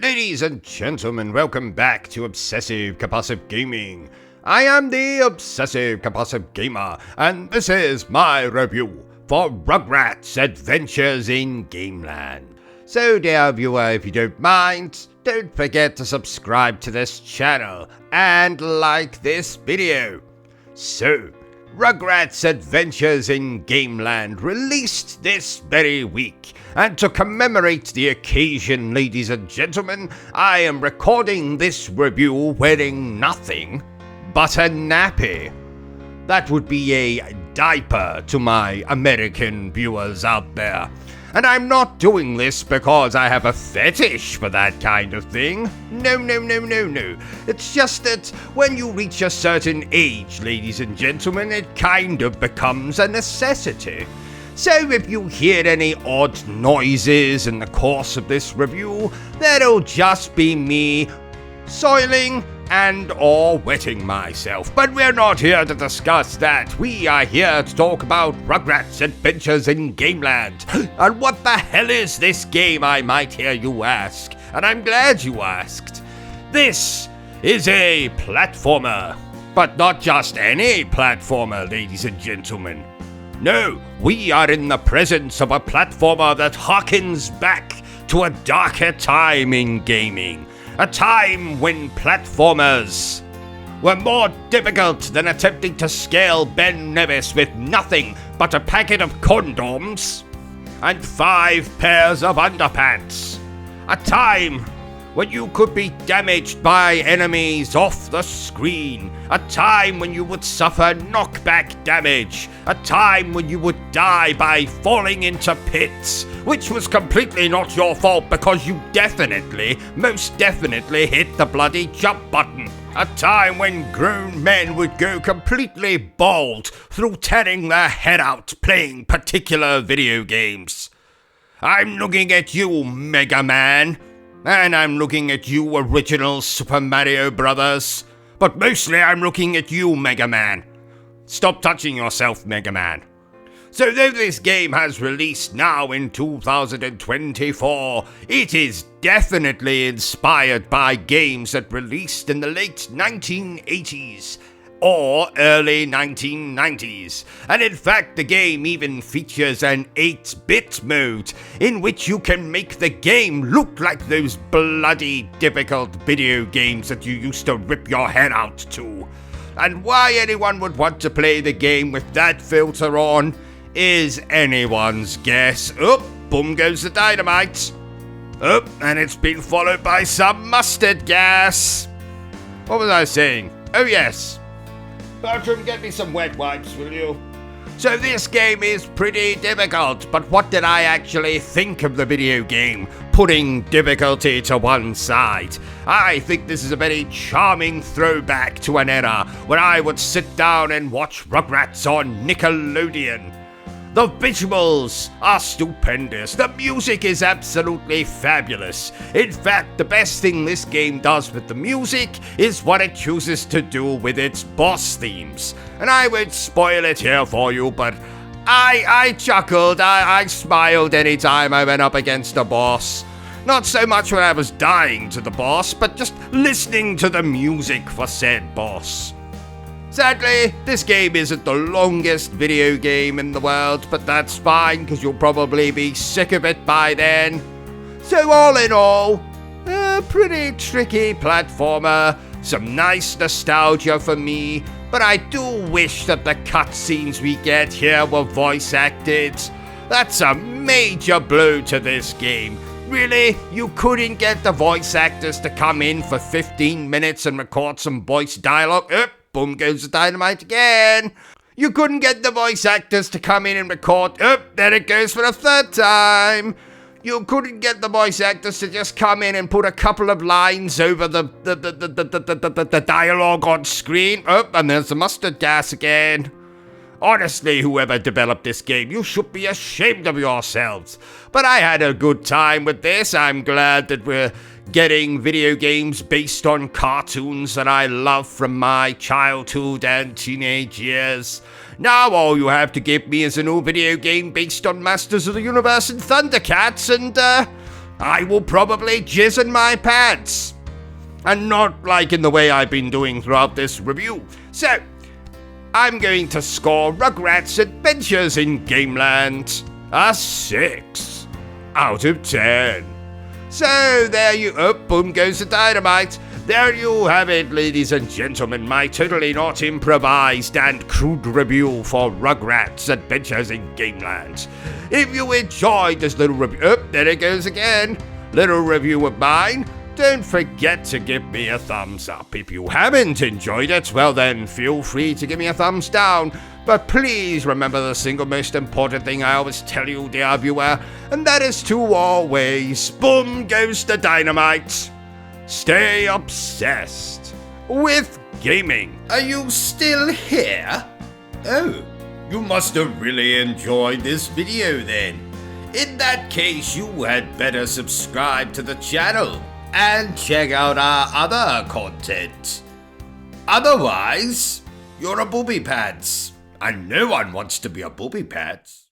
Ladies and gentlemen, welcome back to Obsessive Compulsive Gaming. I am the Obsessive Compulsive Gamer, and this is my review for Rugrats Adventures in Gameland. So dear viewer, if you don't mind, don't forget to subscribe to this channel and like this video. So, Rugrats Adventures in Gameland released this very week, and to commemorate the occasion, ladies and gentlemen, I am recording this review wearing nothing but a nappy. That would be a diaper to my American viewers out there. And I'm not doing this because I have a fetish for that kind of thing. No. It's just that when you reach a certain age, ladies and gentlemen, it kind of becomes a necessity. So if you hear any odd noises in the course of this review, that'll just be me soiling and or wetting myself. But we're not here to discuss that. We are here to talk about Rugrats Adventures in Gameland. And what the hell is this game, I might hear you ask? And I'm glad you asked. This is a platformer. But not just any platformer, ladies and gentlemen. No, we are in the presence of a platformer that harkens back to a darker time in gaming. A time when platformers were more difficult than attempting to scale Ben Nevis with nothing but a packet of condoms and 5 pairs of underpants. A time when you could be damaged by enemies off the screen. A time when you would suffer knockback damage. A time when you would die by falling into pits, which was completely not your fault because you most definitely hit the bloody jump button. A time when grown men would go completely bald through tearing their head out playing particular video games. I'm looking at you, Mega Man. And I'm looking at you, original Super Mario Brothers. But mostly I'm looking at you, Mega Man. Stop touching yourself, Mega Man. So though this game has released now in 2024, it is definitely inspired by games that released in the late 1980s or early 1990s. And in fact, the game even features an 8-bit mode in which you can make the game look like those bloody difficult video games that you used to rip your head out to. And why anyone would want to play the game with that filter on is anyone's guess. Oh, boom goes the dynamite. Oh, and it's been followed by some mustard gas. What was I saying? Oh yes. Bertrum, get me some wet wipes, will you? So this game is pretty difficult, but what did I actually think of the video game, putting difficulty to one side? I think this is a very charming throwback to an era when I would sit down and watch Rugrats on Nickelodeon. The visuals are stupendous. The music is absolutely fabulous. In fact, the best thing this game does with the music is what it chooses to do with its boss themes. And I won't spoil it here for you, but I chuckled, I smiled anytime I went up against a boss. Not so much when I was dying to the boss, but just listening to the music for said boss. Sadly, this game isn't the longest video game in the world, but that's fine because you'll probably be sick of it by then. So all in all, a pretty tricky platformer, some nice nostalgia for me, but I do wish that the cutscenes we get here were voice acted. That's a major blow to this game. Really? You couldn't get the voice actors to come in for 15 minutes and record some voice dialogue? Boom goes the dynamite again. You couldn't get the voice actors to come in and record. There it goes for the 3rd time. You couldn't get the voice actors to just come in and put a couple of lines over the dialogue on screen. And there's the mustard gas again. Honestly, whoever developed this game, you should be ashamed of yourselves. But I had a good time with this. I'm glad that we're getting video games based on cartoons that I love from my childhood and teenage years. Now all you have to give me is a new video game based on Masters of the Universe and Thundercats, and I will probably jizz in my pants. And not like in the way I've been doing throughout this review. So, I'm going to score Rugrats Adventures in Gameland a 6 out of 10. So there you, oh, boom goes the dynamite. There you have it, ladies and gentlemen, my totally not improvised and crude review for Rugrats Adventures in Gameland. If you enjoyed this little review, oh, there it goes again, little review of mine, don't forget to give me a thumbs up. If you haven't enjoyed it, well then feel free to give me a thumbs down. But please remember the single most important thing I always tell you, dear viewer, and that is to always, boom goes the dynamite, stay obsessed with gaming. Are you still here? Oh, you must have really enjoyed this video then. In that case, you had better subscribe to the channel and check out our other content. Otherwise, you're a booby pants, and no one wants to be a booby pants.